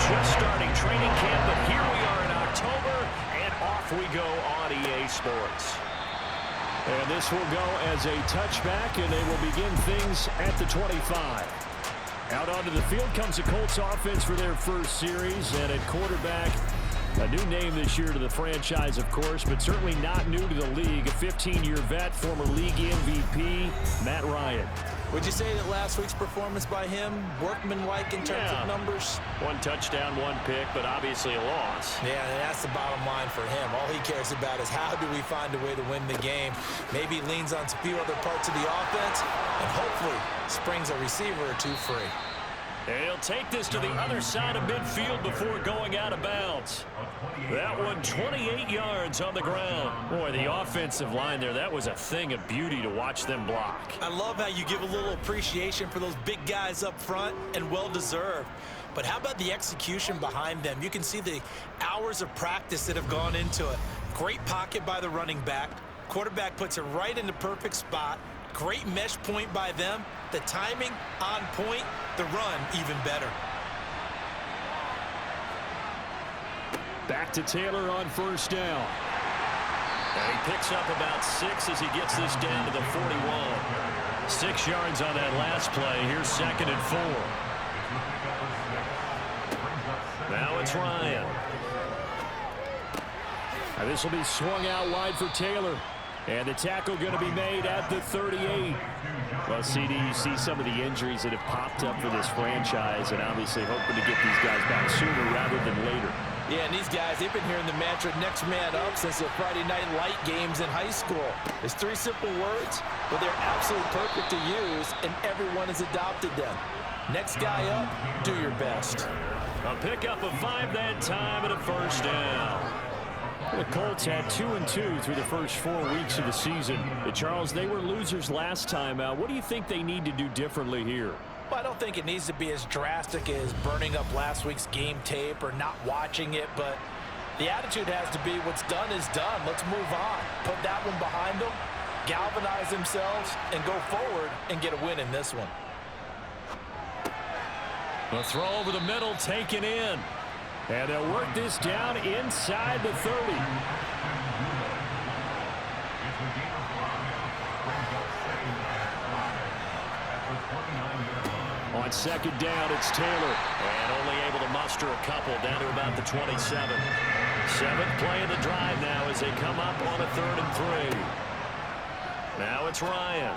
just starting training camp, but here we are in October, and off we go on EA Sports. And this will go as a touchback, and they will begin things at the 25. Out onto the field comes the Colts offense for their first series, and at quarterback, a new name this year to the franchise, of course, but certainly not new to the league. A 15-year vet, former league MVP, Matt Ryan. Would you say that last week's performance by him, workmanlike in terms of numbers? One touchdown, one pick, but obviously a loss. Yeah, and that's the bottom line for him. All he cares about is how do we find a way to win the game. Maybe leans on a few other parts of the offense, and hopefully springs a receiver or two free. And he'll take this to the other side of midfield before going out of bounds. That one 28 yards on the ground. Boy, the offensive line there, that was a thing of beauty to watch them block. I love how you give a little appreciation for those big guys up front, and well-deserved. But how about the execution behind them? You can see the hours of practice that have gone into it. Great pocket by the running back. Quarterback puts it right in the perfect spot. Great mesh point by them. The timing on point. The run even better. Back to Taylor on first down. And he picks up about 6 as he gets this down to the 41. 6 yards on that last play. Here's 2nd and 4. Now it's Ryan. Now this will be swung out wide for Taylor. And the tackle going to be made at the 38. Well, CD, you see some of the injuries that have popped up for this franchise, and obviously hoping to get these guys back sooner rather than later. Yeah, and these guys, they've been hearing the mantra next man up since the Friday night light games in high school. It's 3 simple words, but they're absolutely perfect to use, and everyone has adopted them. Next guy up, do your best. A pickup of 5 that time and a first down. The Colts had 2-2 through the first 4 weeks of the season. Charles, they were losers last time out. What do you think they need to do differently here? Well, I don't think it needs to be as drastic as burning up last week's game tape or not watching it, but the attitude has to be what's done is done. Let's move on. Put that one behind them, galvanize themselves, and go forward and get a win in this one. The throw over the middle taken in. And they'll work this down inside the 30. On 2nd down, it's Taylor. And only able to muster a couple down to about the 27. 7th play of the drive now as they come up on a 3rd and 3. Now it's Ryan.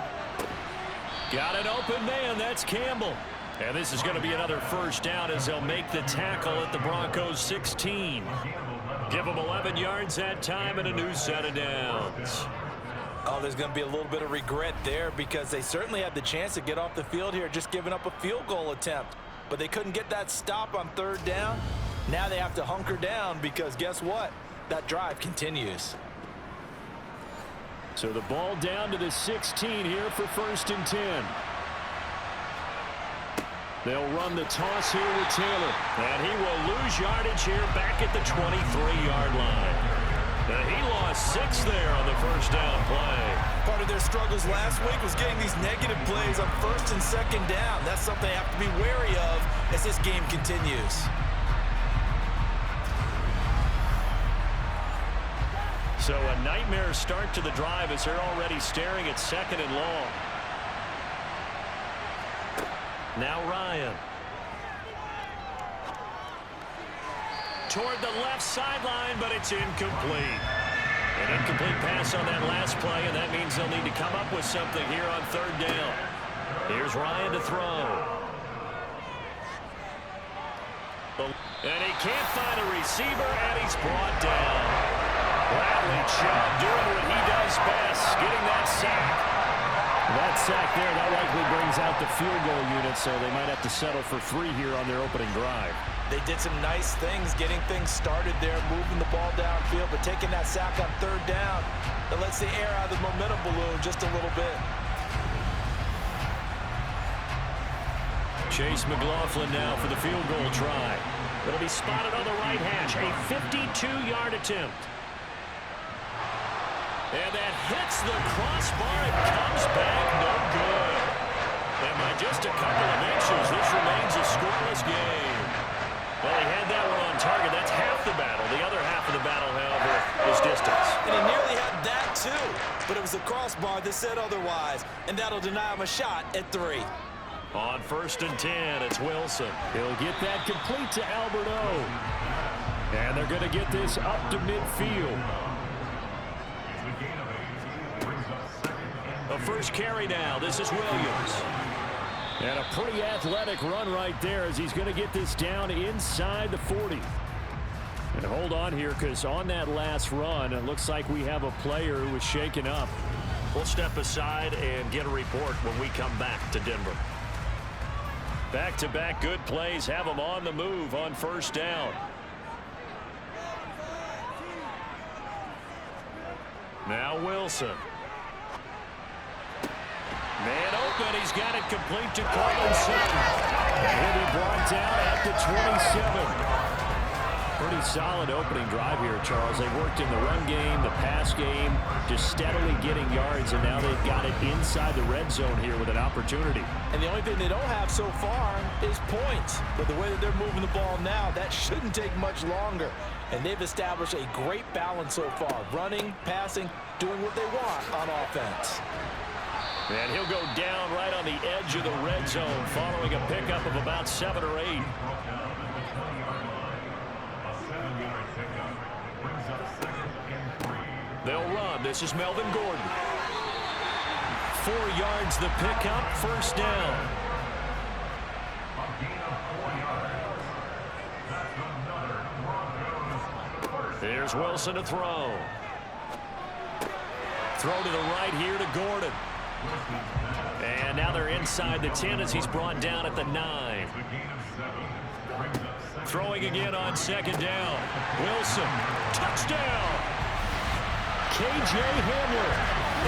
Got an open man. That's Campbell. And this is going to be another first down as they'll make the tackle at the Broncos 16. Give them 11 yards that time and a new set of downs. Oh, there's going to be a little bit of regret there because they certainly had the chance to get off the field here, just giving up a field goal attempt. But they couldn't get that stop on 3rd down. Now they have to hunker down because guess what? That drive continues. So the ball down to the 16 here for 1st and 10. They'll run the toss here with Taylor. And he will lose yardage here back at the 23-yard line. And he lost 6 there on the first down play. Part of their struggles last week was getting these negative plays on 1st and 2nd down. That's something they have to be wary of as this game continues. So a nightmare start to the drive as they're already staring at 2nd and long. Now Ryan. Toward the left sideline, but it's incomplete. An incomplete pass on that last play, and that means they'll need to come up with something here on 3rd down. Here's Ryan to throw. And he can't find a receiver, and he's brought down. Bradley Chubb doing what he does best, getting that sack. That sack there, that likely brings out the field goal unit, so they might have to settle for 3 here on their opening drive. They did some nice things, getting things started there, moving the ball downfield, but taking that sack on 3rd down, that lets the air out of the momentum balloon just a little bit. Chase McLaughlin now for the field goal try. It'll be spotted on the right hash, a 52-yard attempt. And that hits the crossbar and comes back no good. And by just a couple of inches, this remains a scoreless game. Well, he had crossbar that said otherwise, and that'll deny him a shot at 3. On 1st and 10, it's Wilson. He'll get that complete to Alberto. And they're going to get this up to midfield. The first carry now. This is Williams. And a pretty athletic run right there as he's going to get this down inside the 40. And hold on here, because on that last run, it looks like we have a player who was shaken up. We'll step aside and get a report when we come back to Denver. Back-to-back good plays have them on the move on 1st down. Now Wilson. Man open. He's got it complete to Cortland Sutton. He'll be brought down at the 27. Pretty solid opening drive here, Charles. They've worked in the run game, the pass game, just steadily getting yards, and now they've got it inside the red zone here with an opportunity. And the only thing they don't have so far is points. But the way that they're moving the ball now, that shouldn't take much longer. And they've established a great balance so far. Running, passing, doing what they want on offense. And he'll go down right on the edge of the red zone following a pickup of about 7 or 8. They'll run. This is Melvin Gordon. 4 yards the pickup, 1st down. Here's Wilson to throw. Throw to the right here to Gordon. And now they're inside the 10 as he's brought down at the 9. Throwing again on 2nd down. Wilson, touchdown. K.J. Hamler,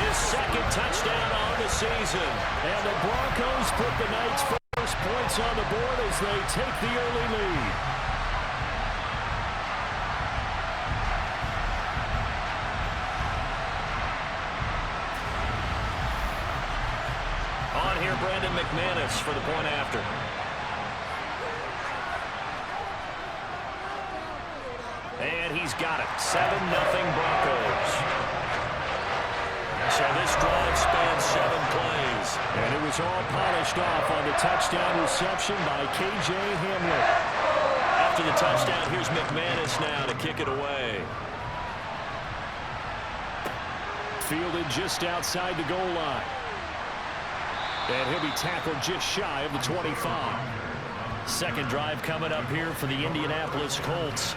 his 2nd touchdown on the season. And the Broncos put the Knights' first points on the board as they take the early lead. On here, Brandon McManus for the point after. And he's got it. 7-0 Broncos. So this drive spans 7 plays. And it was all polished off on the touchdown reception by K.J. Hamler. After the touchdown, here's McManus now to kick it away. Fielded just outside the goal line. And he'll be tackled just shy of the 25. Second drive coming up here for the Indianapolis Colts.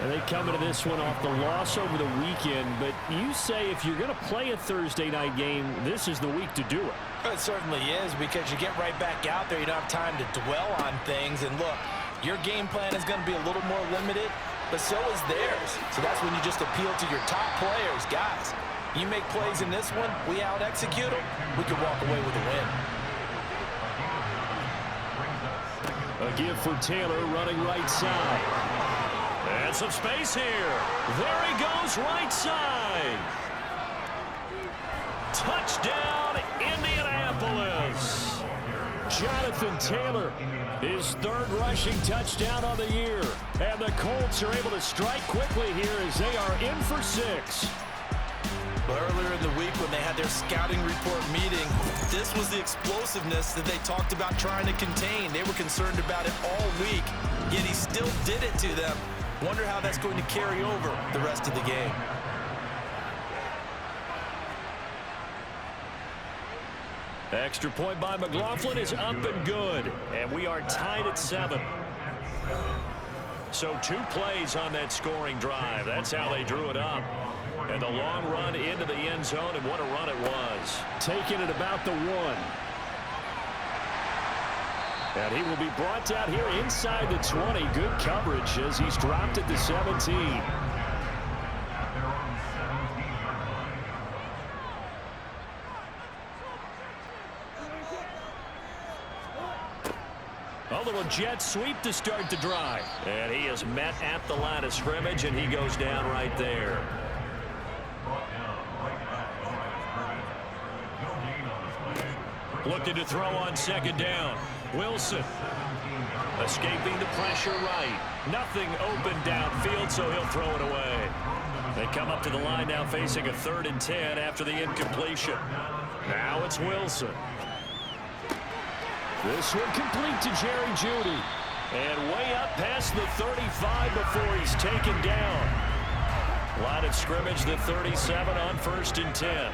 And they come into this one off the loss over the weekend. But you say if you're going to play a Thursday night game, this is the week to do it. It certainly is, because you get right back out there. You don't have time to dwell on things. And look, your game plan is going to be a little more limited, but so is theirs. So that's when you just appeal to your top players. Guys, you make plays in this one, we out-execute them, we can walk away with a win. A give for Taylor running right side. And some space here. There he goes right side. Touchdown, Indianapolis. Jonathan Taylor, his 3rd rushing touchdown on the year. And the Colts are able to strike quickly here as they are in for 6. But earlier in the week when they had their scouting report meeting, this was the explosiveness that they talked about trying to contain. They were concerned about it all week, yet he still did it to them. Wonder how that's going to carry over the rest of the game. Extra point by McLaughlin is up and good. And we are tied at 7. So 2 plays on that scoring drive. That's how they drew it up. And the long run into the end zone, and what a run it was. Taking it about the 1. And he will be brought down here inside the 20. Good coverage as he's dropped at the 17. A little jet sweep to start the drive. And he is met at the line of scrimmage, and he goes down right there. Looking to throw on 2nd down. Wilson escaping the pressure right. Nothing open downfield, so he'll throw it away. They come up to the line now facing a 3rd and 10 after the incompletion. Now it's Wilson. This one complete to Jerry Jeudy. And way up past the 35 before he's taken down. Line of scrimmage, the 37 on 1st and 10.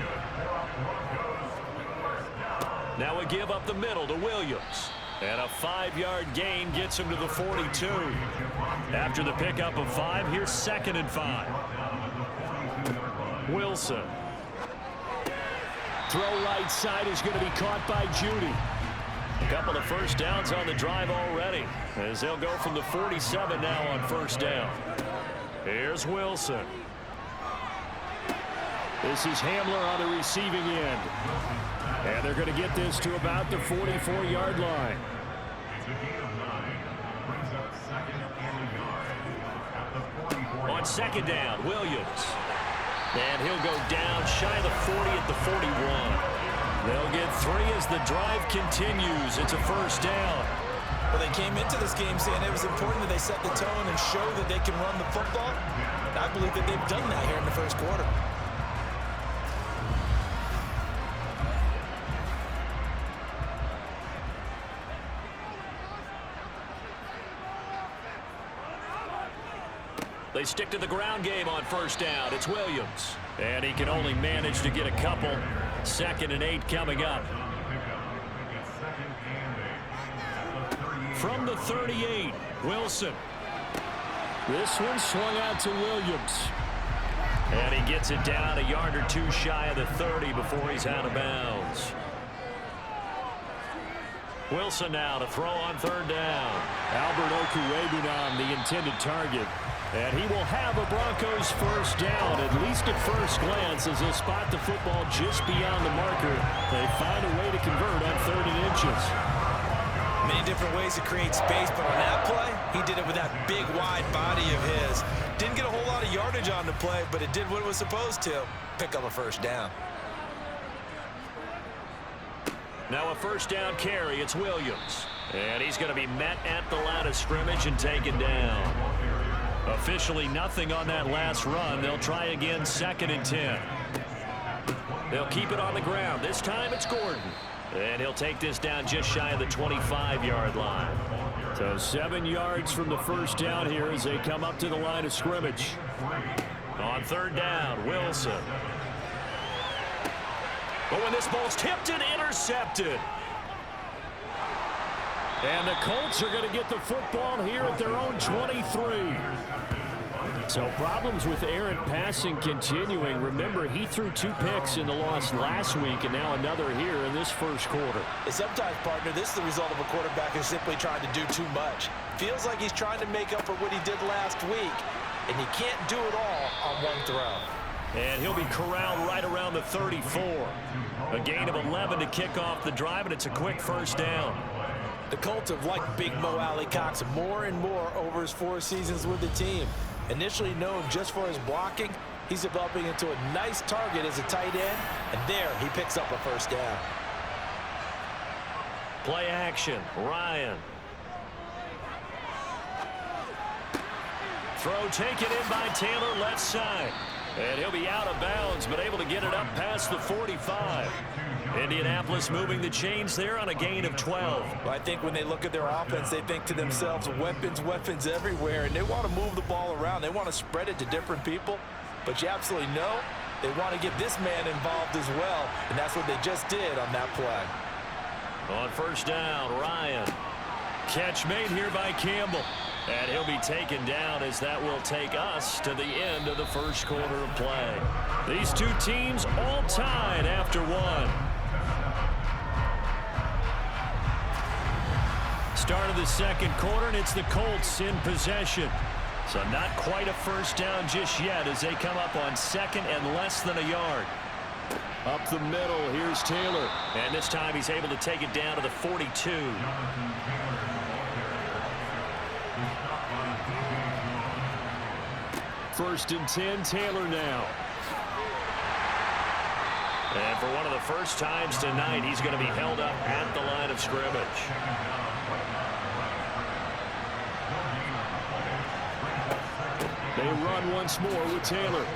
Now a give up the middle to Williams. And a 5-yard gain gets him to the 42. After the pickup of 5, here's 2nd and 5. Wilson. Throw right side is going to be caught by Jeudy. A couple of first downs on the drive already, as they'll go from the 47 now on 1st down. Here's Wilson. This is Hamler on the receiving end. And they're going to get this to about the 44-yard line. On 2nd down, Williams. And he'll go down shy of the 40 at the 41. They'll get 3 as the drive continues. It's a 1st down. Well, they came into this game saying it was important that they set the tone and show that they can run the football. And I believe that they've done that here in the 1st quarter. They stick to the ground game on 1st down. It's Williams. And he can only manage to get a couple. 2nd and 8 coming up. From the 38, Wilson. This one swung out to Williams. And he gets it down a yard or 2 shy of the 30 before he's out of bounds. Wilson now to throw on 3rd down. Albert Okwuegbunam, the intended target. And he will have a Broncos 1st down, at least at first glance, as they'll spot the football just beyond the marker. They find a way to convert on 3rd and inches. Many different ways to create space, but on that play, he did it with that big, wide body of his. Didn't get a whole lot of yardage on the play, but it did what it was supposed to. Pick up a 1st down. Now a 1st down carry. It's Williams. And he's going to be met at the line of scrimmage and taken down. Officially nothing on that last run. They'll try again 2nd and 10. They'll keep it on the ground. This time it's Gordon. And he'll take this down just shy of the 25-yard line. So 7 yards from the 1st down here as they come up to the line of scrimmage. On 3rd down, Wilson. But when this ball's tipped and intercepted. And the Colts are going to get the football here at their own 23. So problems with errant passing continuing. Remember, he threw 2 picks in the loss last week, and now another here in this 1st quarter. Sometimes, partner, this is the result of a quarterback who's simply trying to do too much. Feels like he's trying to make up for what he did last week, and he can't do it all on one throw. And he'll be corralled right around the 34. A gain of 11 to kick off the drive, and it's a quick 1st down. The Colts have liked Big Mo Alley-Cox more and more over his 4 seasons with the team. Initially known just for his blocking, he's developing into a nice target as a tight end, and there he picks up a 1st down. Play action, Ryan. Throw taken in by Taylor left side. And he'll be out of bounds, but able to get it up past the 45. Indianapolis moving the chains there on a gain of 12. Well, I think when they look at their offense, they think to themselves, weapons, weapons everywhere, and they want to move the ball around. They want to spread it to different people, but you absolutely know they want to get this man involved as well, and that's what they just did on that play. On 1st down, Ryan. Catch made here by Campbell. And he'll be taken down as that will take us to the end of the 1st quarter of play. These 2 teams all tied after 1. Start of the 2nd quarter, and it's the Colts in possession. So not quite a 1st down just yet as they come up on 2nd and less than a yard. Up the middle, here's Taylor. And this time he's able to take it down to the 42. First and 10, Taylor now. And for one of the first times tonight, he's going to be held up at the line of scrimmage. They run once more with Taylor.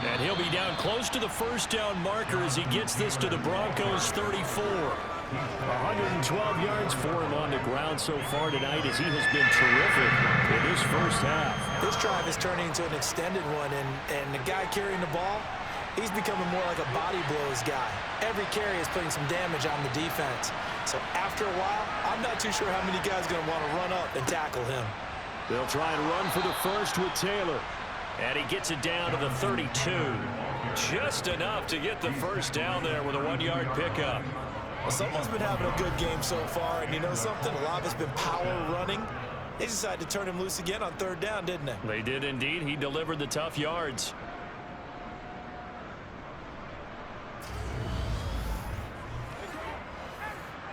And he'll be down close to the first down marker as he gets this to the Broncos 34. 112 yards for him on the ground so far tonight as he has been terrific in this first half. This drive is turning into an extended one, and the guy carrying the ball, he's becoming more like a body blows guy. Every carry is putting some damage on the defense. So after a while, I'm not too sure how many guys are going to want to run up and tackle him. They'll try and run for the first with Taylor. And he gets it down to the 32. Just enough to get the first down there with a 1-yard pickup. Well, someone's been having a good game so far, and you know something? A lot of it's been power running. They decided to turn him loose again on third down, didn't they? They did indeed. He delivered the tough yards.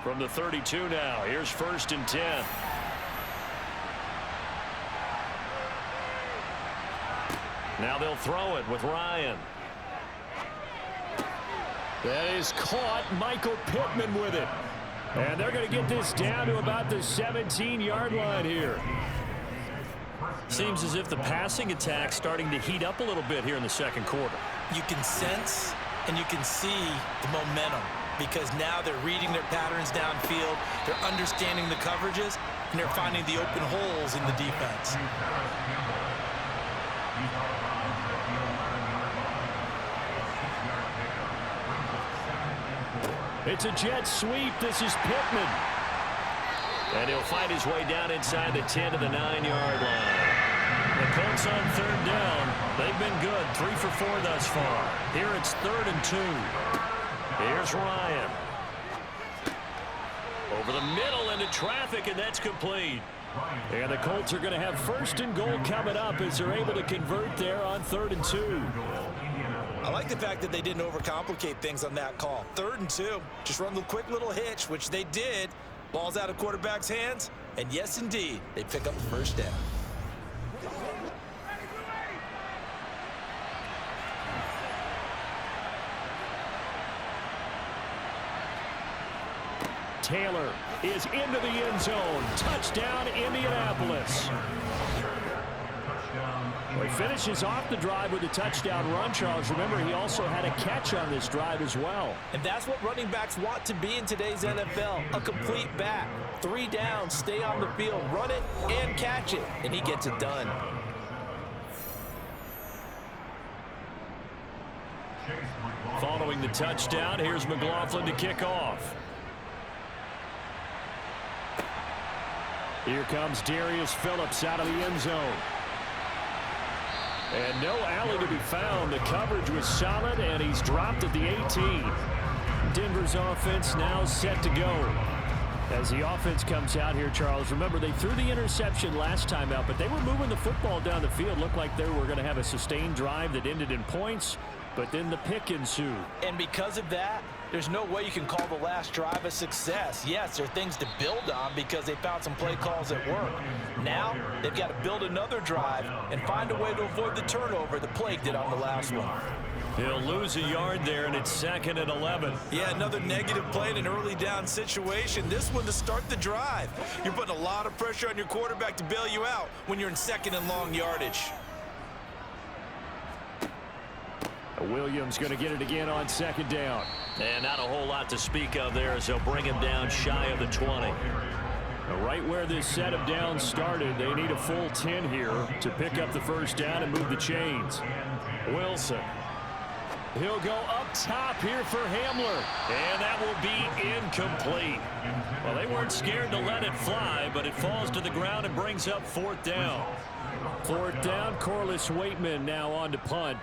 From the 32 now, here's 1st and 10. Now they'll throw it with Ryan. That is caught. Michael Pittman with it. And they're going to get this down to about the 17-yard line here. Seems as if the passing attack's starting to heat up a little bit here in the second quarter. You can sense and you can see the momentum because now they're reading their patterns downfield, they're understanding the coverages, and they're finding the open holes in the defense. It's a jet sweep. This is Pittman. And he'll find his way down inside the 10 to the 9-yard line. The Colts on third down. They've been good. 3 for 4 thus far. Here it's 3rd and 2. Here's Ryan. Over the middle into traffic, and that's complete. And the Colts are going to have 1st and goal coming up as they're able to convert there on 3rd and 2. I like the fact that they didn't overcomplicate things on that call. 3rd and 2. Just run the quick little hitch, which they did. Ball's out of quarterback's hands. And yes, indeed, they pick up the first down. Taylor is into the end zone. Touchdown, Indianapolis. Well, he finishes off the drive with a touchdown run, Charles. Remember, he also had a catch on this drive as well. And that's what running backs want to be in today's NFL, a complete back. 3 downs, stay on the field, run it, and catch it. And he gets it done. Following the touchdown, here's McLaughlin to kick off. Here comes Darius Phillips out of the end zone. And no alley to be found. The coverage was solid, and he's dropped at the 18. Denver's offense now set to go. As the offense comes out here, Charles, remember they threw the interception last time out, but they were moving the football down the field. Looked like they were going to have a sustained drive that ended in points, but then the pick ensued. And because of that, there's no way you can call the last drive a success. Yes, there are things to build on because they found some play calls that work. Now, they've got to build another drive and find a way to avoid the turnover that plagued it on the last one. He'll lose a yard there, and it's 2nd and 11. Yeah, another negative play in an early down situation. This one to start the drive. You're putting a lot of pressure on your quarterback to bail you out when you're in 2nd and long yardage. Williams going to get it again on 2nd down. And not a whole lot to speak of there as they'll bring him down shy of the 20. Right where this set of downs started, they need a full 10 here to pick up the first down and move the chains. Wilson. He'll go up top here for Hamler. And that will be incomplete. Well, they weren't scared to let it fly, but it falls to the ground and brings up 4th down. 4th down, Corliss Waitman now on to punt.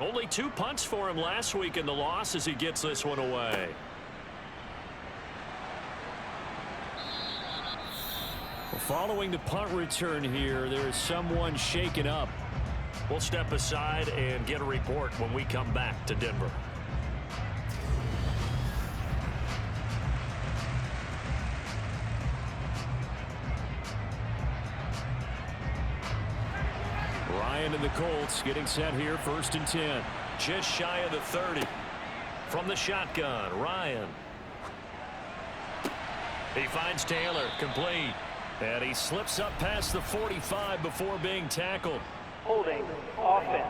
Only 2 punts for him last week in the loss as he gets this one away. Following the punt return here, there is someone shaken up. We'll step aside and get a report when we come back to Denver. Ryan and the Colts getting set here, 1st and 10. Just shy of the 30. From the shotgun, Ryan. He finds Taylor, complete. And he slips up past the 45 before being tackled. Holding, offense.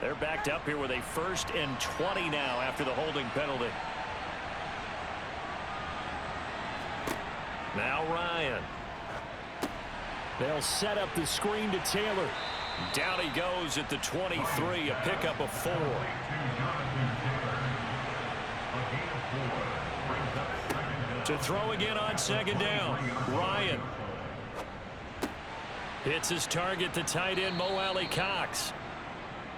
They're backed up here with a 1st and 20 now after the holding penalty. Now Ryan. They'll set up the screen to Taylor. Down he goes at the 23, a pickup of 4. To throw again on 2nd down. Ryan. Hits his target, the tight end, Mo Alley Cox.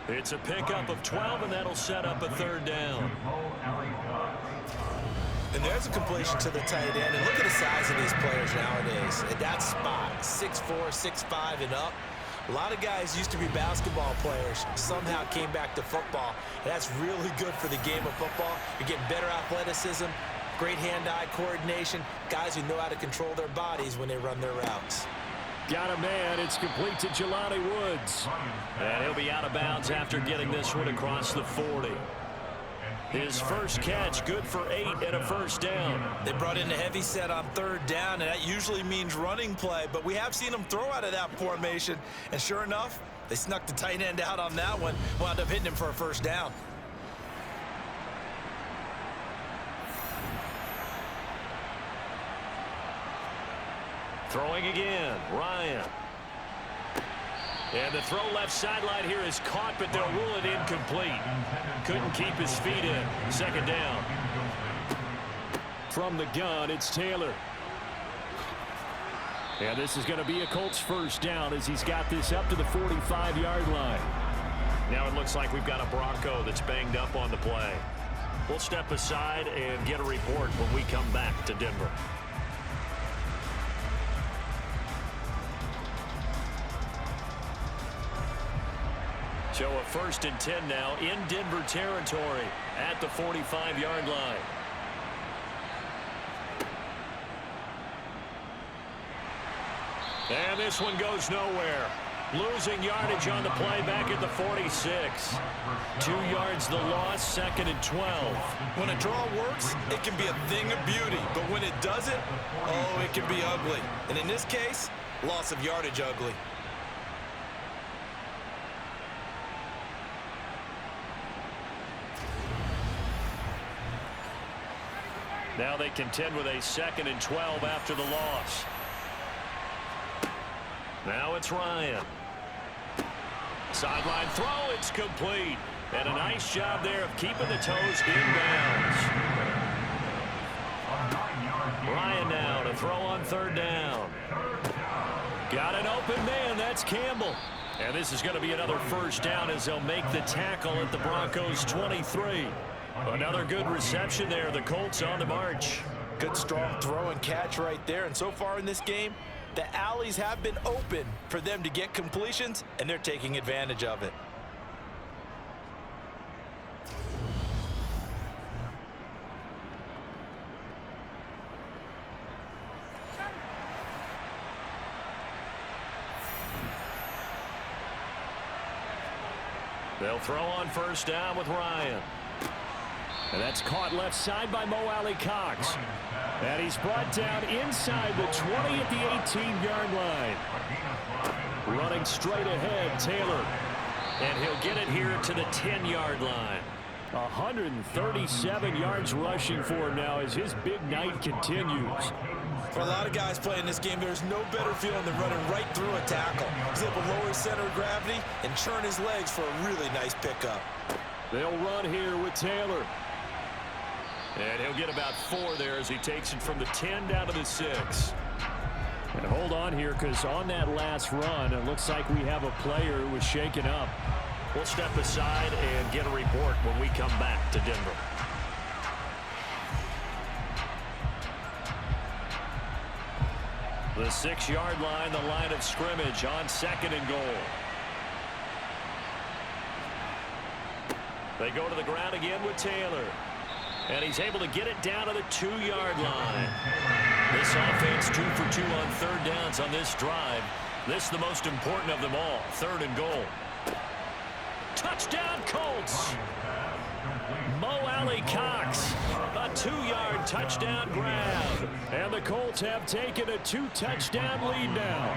It's a pickup of 12, and that'll set up a 3rd down. And there's a completion to the tight end. And look at the size of these players nowadays. At that spot, 6'4", 6'5", and up. A lot of guys used to be basketball players, somehow came back to football. And that's really good for the game of football. You're getting better athleticism, great hand-eye coordination, guys who know how to control their bodies when they run their routes. Got a man. It's complete to Jelani Woods. And he'll be out of bounds after getting this one across the 40. His first catch, good for 8 and a 1st down. They brought in a heavy set on 3rd down, and that usually means running play. But we have seen them throw out of that formation. And sure enough, they snuck the tight end out on that one, wound up hitting him for a 1st down. Throwing again, Ryan. And the throw left sideline here is caught, but they'll rule it incomplete. Couldn't keep his feet in. 2nd down. From the gun, it's Taylor. And this is going to be a Colts 1st down as he's got this up to the 45-yard line. Now it looks like we've got a Bronco that's banged up on the play. We'll step aside and get a report when we come back to Denver. So a 1st and 10 now in Denver territory at the 45-yard line. And this one goes nowhere. Losing yardage on the play back at the 46. 2 yards the loss, 2nd and 12. When a draw works, it can be a thing of beauty. But when it doesn't, oh, it can be ugly. And in this case, loss of yardage ugly. Now they contend with a 2nd and 12 after the loss. Now it's Ryan. Sideline throw, it's complete. And a nice job there of keeping the toes inbounds. Ryan now to throw on 3rd down. Got an open man, that's Campbell. And this is going to be another 1st down as they'll make the tackle at the Broncos 23. Another good reception there. The Colts on the march. Good strong throw and catch right there. And so far in this game, the alleys have been open for them to get completions, and they're taking advantage of it. They'll throw on 1st down with Ryan. And that's caught left side by Mo Alley Cox. And he's brought down inside the 20 at the 18-yard line. Running straight ahead, Taylor. And he'll get it here to the 10-yard line. 137 yards rushing for him now as his big night continues. For a lot of guys playing this game, there's no better feeling than running right through a tackle. He's able to lower his center of gravity and churn his legs for a really nice pickup. They'll run here with Taylor. And he'll get about 4 there as he takes it from the 10 down to the 6. And hold on here, because on that last run, it looks like we have a player who was shaken up. We'll step aside and get a report when we come back to Denver. The 6-yard line, the line of scrimmage on 2nd and goal. They go to the ground again with Taylor. And he's able to get it down to the 2-yard line. This offense 2 for 2 on 3rd downs on this drive. This is the most important of them all. 3rd and goal. Touchdown Colts. Mo Alley Cox. A 2-yard touchdown grab. And the Colts have taken a 2-touchdown lead now.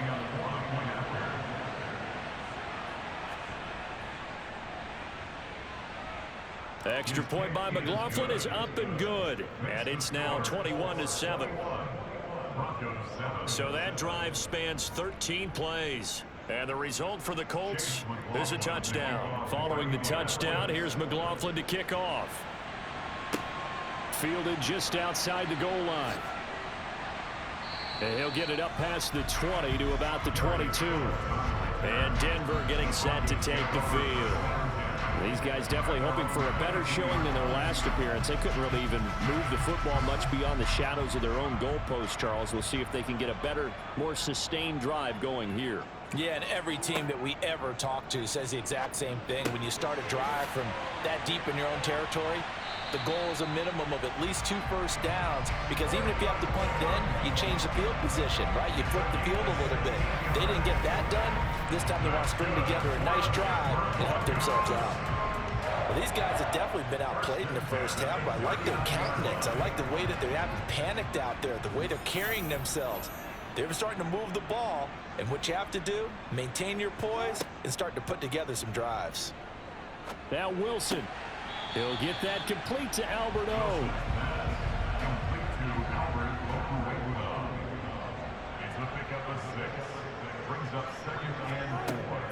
Extra point by McLaughlin is up and good. And it's now 21-7. So that drive spans 13 plays. And the result for the Colts is a touchdown. Following the touchdown, here's McLaughlin to kick off. Fielded just outside the goal line. And he'll get it up past the 20 to about the 22. And Denver getting set to take the field. These guys definitely hoping for a better showing than their last appearance. They couldn't really even move the football much beyond the shadows of their own goalpost, Charles. We'll see if they can get a better, more sustained drive going here. Yeah, and every team that we ever talk to says the exact same thing. When you start a drive from that deep in your own territory, the goal is a minimum of at least 2 first downs, because even if you have to punt then, you change the field position, right? You flip the field a little bit. They didn't get that done. This time they want to string together a nice drive and help themselves out. Well, these guys have definitely been outplayed in the first half, but I like their countenance. I like the way that they haven't panicked out there, the way they're carrying themselves. They're starting to move the ball, and what you have to do, maintain your poise and start to put together some drives. Now Wilson. He'll get that complete to Albert O.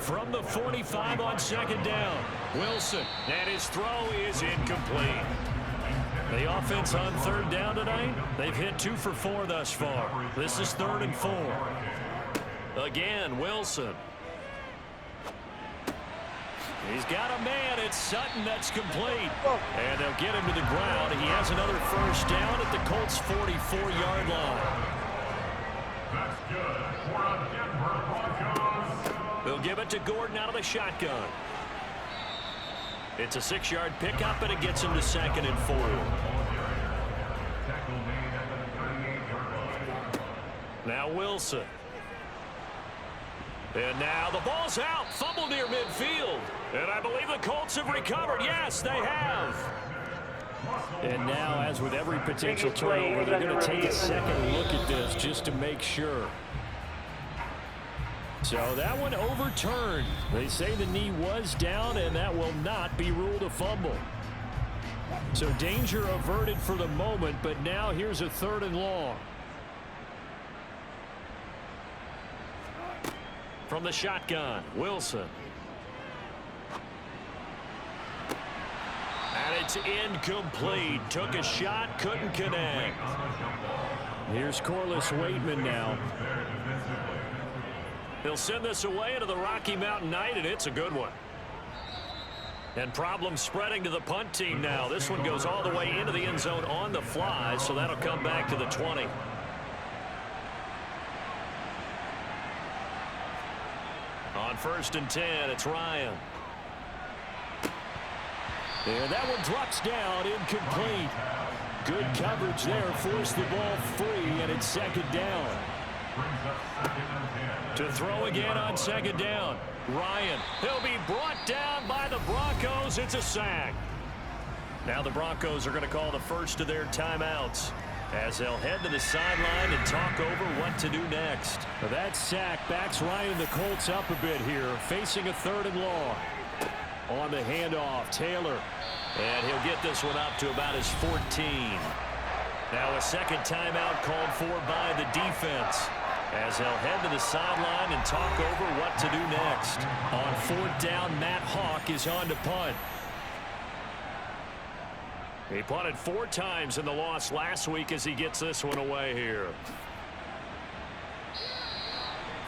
From the 45 on second down, Wilson. And his throw is incomplete. The offense on third down tonight, they've hit 2 for 4 thus far. This is 3rd and 4. Again, Wilson. He's got a man. It's Sutton that's complete. And they'll get him to the ground. He has another first down at the Colts' 44-yard line. That's good for a Denver Broncos. They'll give it to Gordon out of the shotgun. It's a 6-yard pickup, and it gets him to 2nd and 4. Now Wilson. And now the ball's out. Fumble near midfield. And I believe the Colts have recovered. Yes, they have. And now, as with every potential turnover, they're going to take a second look at this just to make sure. So that one overturned. They say the knee was down, and that will not be ruled a fumble. So danger averted for the moment, but now here's a 3rd and long. From the shotgun, Wilson. And it's incomplete. Took a shot, couldn't connect. Here's Corliss Waitman now. He'll send this away into the Rocky Mountain Night, and it's a good one. And problems spreading to the punt team now. This one goes all the way into the end zone on the fly, so that'll come back to the 20. On 1st and 10, it's Ryan. And that one drops down, incomplete. Good coverage there, forced the ball free, and it's 2nd down. To throw again on 2nd down, Ryan. He'll be brought down by the Broncos. It's a sack. Now the Broncos are going to call the first of their timeouts as they'll head to the sideline and talk over what to do next. That sack backs Ryan and the Colts up a bit here, facing a 3rd and long. On the handoff, Taylor. And he'll get this one up to about his 14. Now a second timeout called for by the defense as they'll head to the sideline and talk over what to do next. On 4th down, Matt Hawk is on to punt. He punted 4 times in the loss last week as he gets this one away here.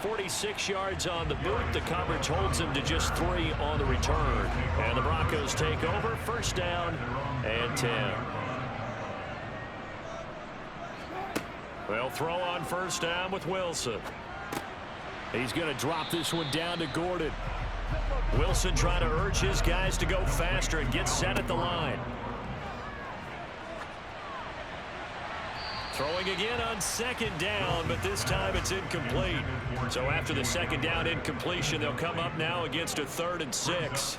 46 yards on the boot. The coverage holds him to just 3 on the return. And the Broncos take over. 1st down and 10. They'll throw on 1st down with Wilson. He's going to drop this one down to Gordon. Wilson trying to urge his guys to go faster and get set at the line. Throwing again on 2nd down, but this time it's incomplete. So after the 2nd down incompletion, they'll come up now against a 3rd and 6.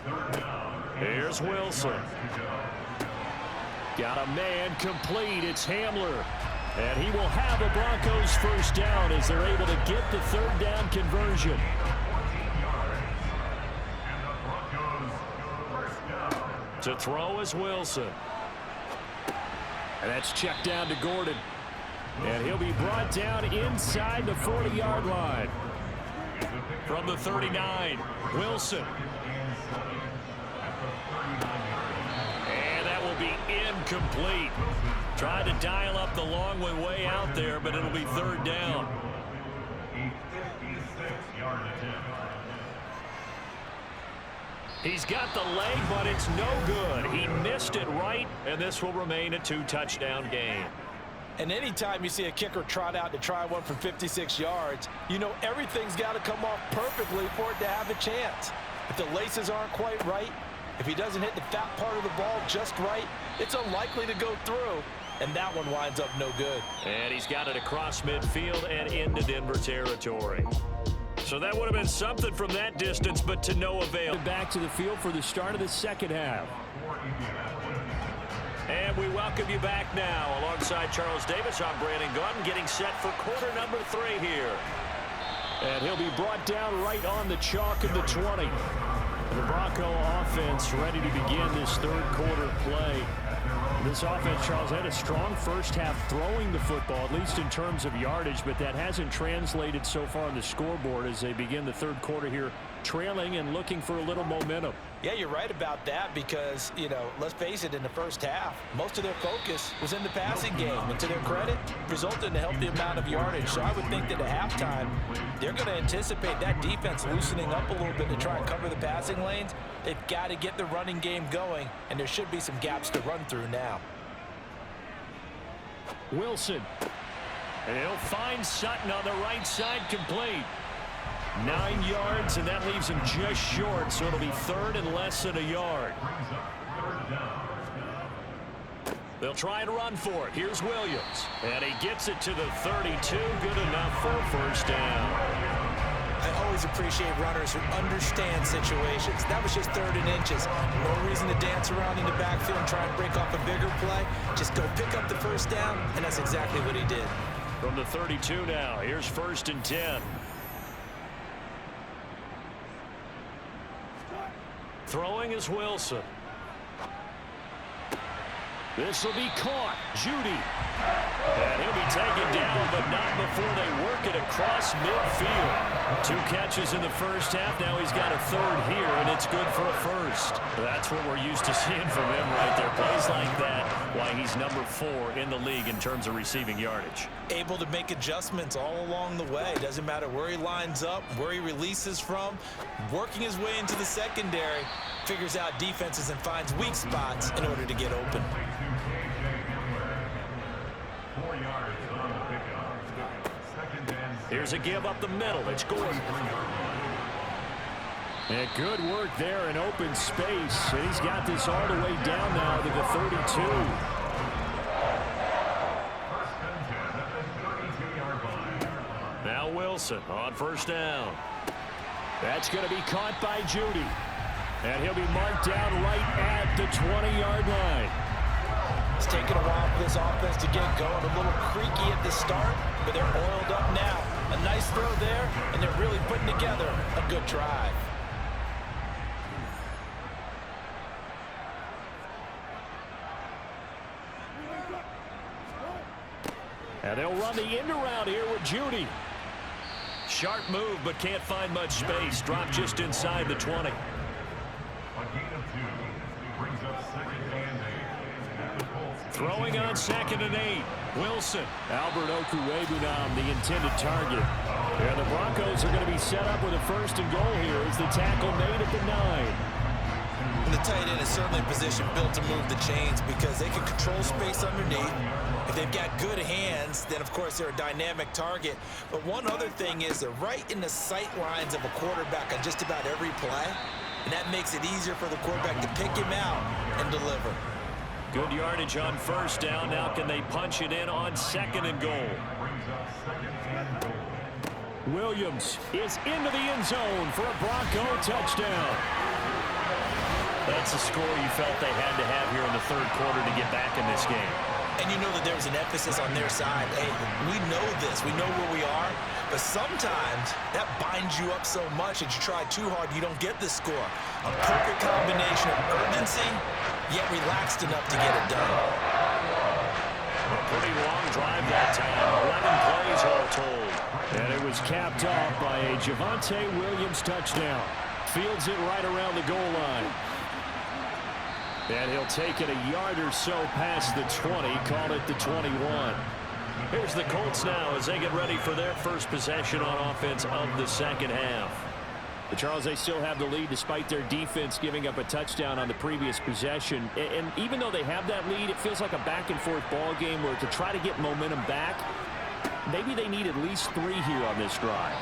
Here's Wilson. Got a man complete. It's Hamler. And he will have a Broncos 1st down as they're able to get the 3rd down conversion. To throw is Wilson. And that's checked down to Gordon. And he'll be brought down inside the 40-yard line. From the 39, Wilson. And that will be incomplete. Tried to dial up the long way out there, but it'll be third down. He's got the leg, but it's no good. He missed it right, and this will remain a 2-touchdown game. And anytime you see a kicker trot out to try one from 56 yards, you know everything's got to come off perfectly for it to have a chance. If the laces aren't quite right, if he doesn't hit the fat part of the ball just right, it's unlikely to go through, and that one winds up no good. And he's got it across midfield and into Denver territory. So that would have been something from that distance, but to no avail. Back to the field for the start of the second half. And we welcome you back now. Alongside Charles Davis, I'm Brandon Gautin, getting set for quarter number 3 here. And he'll be brought down right on the chalk of the 20. The Bronco offense ready to begin this third quarter play. This offense, Charles, had a strong first half throwing the football, at least in terms of yardage, but that hasn't translated so far on the scoreboard as they begin the third quarter here, trailing and looking for a little momentum. Yeah, you're right about that because, you know, let's face it, in the first half, most of their focus was in the passing game. And to their credit, resulted in a healthy amount of yardage. So I would think that at halftime, they're going to anticipate that defense loosening up a little bit to try and cover the passing lanes. They've got to get the running game going, and there should be some gaps to run through now. Wilson. And he'll find Sutton on the right side, complete. 9 yards, and that leaves him just short, so it'll be third and less than a yard. They'll try and run for it. Here's Williams. And he gets it to the 32. Good enough for a first down. I always appreciate runners who understand situations. That was just third and inches. No reason to dance around in the backfield and try and break off a bigger play. Just go pick up the first down, and that's exactly what he did. From the 32 now, here's first and 10. Throwing is Wilson. This will be caught. Judy. And he'll be taken down, but not before they work it across midfield. 2 catches in the first half. Now he's got a third here, and it's good for a first. That's what we're used to seeing from him right there. Plays like that, why he's number 4 in the league in terms of receiving yardage. Able to make adjustments all along the way. Doesn't matter where he lines up, where he releases from. Working his way into the secondary, figures out defenses and finds weak spots in order to get open. Here's a give up the middle. It's Gordon. And good work there in open space. And he's got this all the way down now to the 32. Now Wilson on first down. That's going to be caught by Judy. And he'll be marked down right at the 20-yard line. It's taken a while for this offense to get going. A little creaky at the start, but they're oiled up now. A nice throw there, and they're really putting together a good drive. And they'll run the end around here with Judy. Sharp move, but can't find much space. Dropped just inside the 20. Throwing on 2nd and 8. Wilson. Albert Okwuegbunam, the intended target. And the Broncos are going to be set up with a first and goal here as the tackle made at the 9. And the tight end is certainly a position built to move the chains because they can control space underneath. If they've got good hands, then of course they're a dynamic target. But one other thing is they're right in the sight lines of a quarterback on just about every play. And that makes it easier for the quarterback to pick him out and deliver. Good yardage on first down. Now can they punch it in on 2nd and goal? Williams is into the end zone for a Bronco touchdown. That's a score you felt they had to have here in the third quarter to get back in this game. And you know that there's an emphasis on their side. Hey, we know this. We know where we are. But sometimes that binds you up so much that you try too hard, you don't get the score. A perfect combination of urgency, yet relaxed enough to get it done. A pretty long drive that time. 11 plays all told. And it was capped off by a Javonte Williams touchdown. Fields it right around the goal line. And he'll take it a yard or so past the 20, call it the 21. Here's the Colts now as they get ready for their first possession on offense of the second half. But Charles, they still have the lead despite their defense giving up a touchdown on the previous possession. And even though they have that lead, it feels like a back-and-forth ball game where to try to get momentum back, maybe they need at least 3 here on this drive.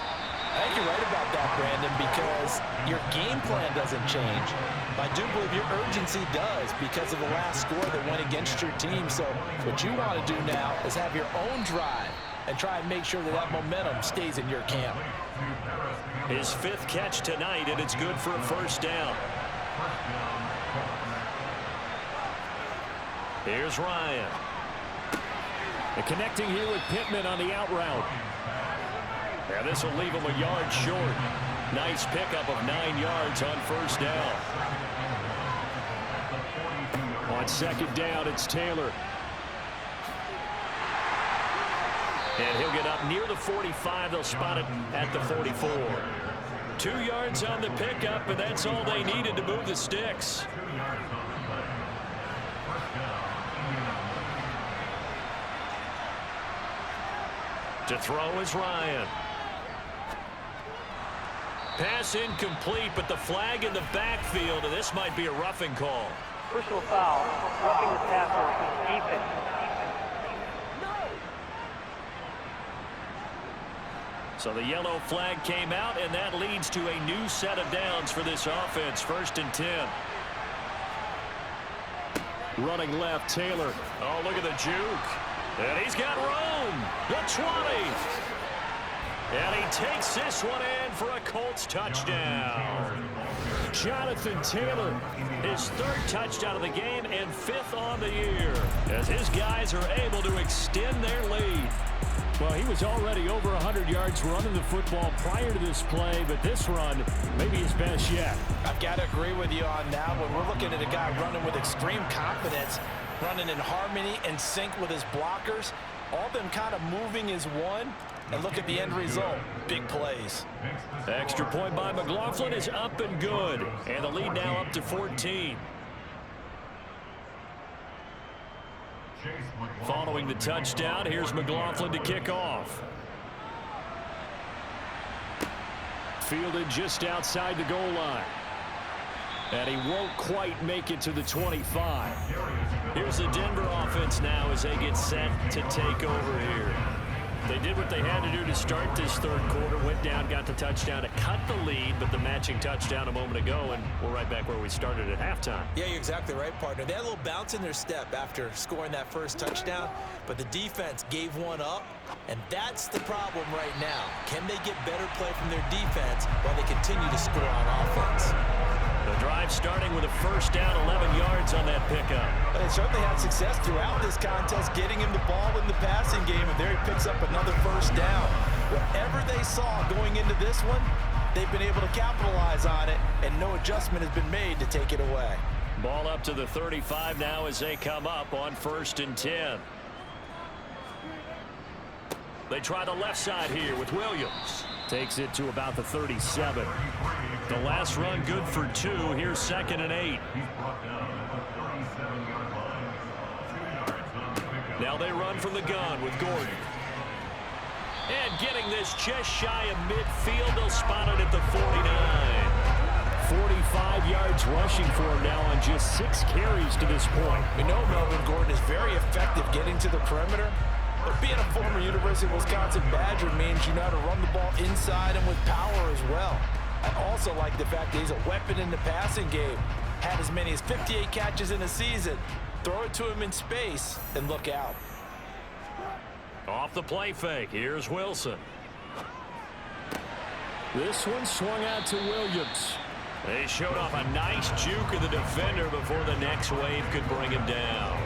I think you're right about that, Brandon, because your game plan doesn't change. I do believe your urgency does because of the last score that went against your team. So what you want to do now is have your own drive and try and make sure that that momentum stays in your camp. His 5th catch tonight, and it's good for a first down. Here's Ryan. And connecting here with Pittman on the out route. And this will leave him a yard short. Nice pickup of 9 yards on first down. On second down, it's Taylor. And he'll get up near the 45. They'll spot it at the 44. 2 yards on the pickup, and that's all they needed to move the sticks. To throw is Ryan. Pass incomplete, but the flag in the backfield, and this might be a roughing call. Personal foul, roughing the passer, defense. So the yellow flag came out, and that leads to a new set of downs for this offense. 1st and 10. Running left, Taylor. Oh, look at the juke. And he's got room. The 20. And he takes this one in for a Colts touchdown. Jonathan Taylor, his 3rd touchdown of the game and 5th on the year, as his guys are able to extend their lead. Well, he was already over 100 yards running the football prior to this play, but this run may be his best yet. I've got to agree with you on that one. We're looking at a guy running with extreme confidence, running in harmony and sync with his blockers, all them kind of moving as one. And look at the end result. Big plays. Extra point by McLaughlin is up and good. And the lead now up to 14. Following the touchdown, here's McLaughlin to kick off. Fielded just outside the goal line. And he won't quite make it to the 25. Here's the Denver offense now as they get set to take over here. They did what they had to do to start this 3rd quarter. Went down, got the touchdown to cut the lead, but the matching touchdown a moment ago, and we're right back where we started at halftime. Yeah, you're exactly right, partner. They had a little bounce in their step after scoring that first touchdown, but the defense gave one up, and that's the problem right now. Can they get better play from their defense while they continue to score on offense? The drive starting with a first down, 11 yards on that pickup. They certainly had success throughout this contest, getting him the ball in the passing game, and there he picks up another first down. Whatever they saw going into this one, they've been able to capitalize on it, and no adjustment has been made to take it away. Ball up to the 35 now as they come up on 1st and 10. They try the left side here with Williams. Takes it to about the 37. The last run good for 2. Here's 2nd and 8. Now they run from the gun with Gordon. And getting this just shy of midfield, they'll spot it at the 49. 45 yards rushing for him now on just 6 carries to this point. We know Melvin Gordon is very effective getting to the perimeter. But being a former University of Wisconsin Badger means you know how to run the ball inside and with power as well. I also like the fact that he's a weapon in the passing game. Had as many as 58 catches in a season. Throw it to him in space and look out. Off the play fake, here's Wilson. This one swung out to Williams. They showed off a nice juke of the defender before the next wave could bring him down.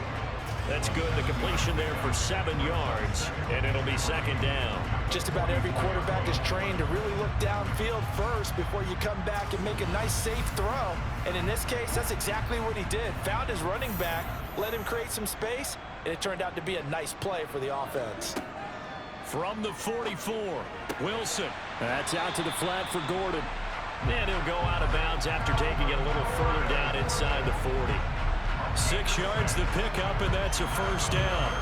That's good. The completion there for 7 yards, and it'll be second down. Just about every quarterback is trained to really look downfield first before you come back and make a nice, safe throw. And in this case, that's exactly what he did. Found his running back, let him create some space, and it turned out to be a nice play for the offense. From the 44, Wilson. That's out to the flat for Gordon. And he'll go out of bounds after taking it a little further down inside the 40. 6 yards the pickup, and that's a first down.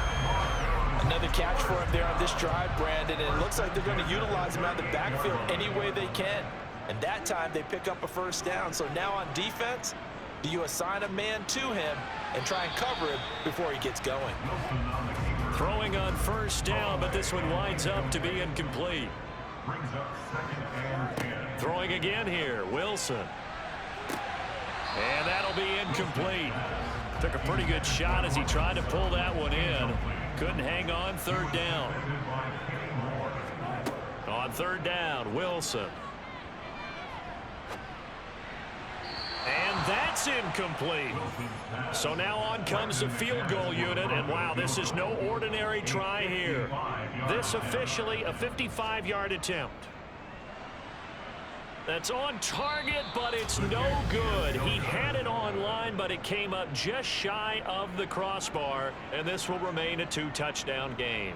Another catch for him there on this drive, Brandon, and it looks like they're going to utilize him out of the backfield any way they can. And that time they pick up a first down. So now on defense, do you assign a man to him and try and cover him before he gets going? Throwing on first down, but this one winds up to be incomplete. Brings up 2nd and 10. Throwing again here, Wilson. And that'll be incomplete. Took a pretty good shot as he tried to pull that one in. Couldn't hang on. Third down. On third down, Wilson. And that's incomplete. So now on comes the field goal unit, and wow, this is no ordinary try here. This officially a 55-yard attempt. That's on target, but it's no good. He had it on line, but it came up just shy of the crossbar, and this will remain a 2-touchdown game.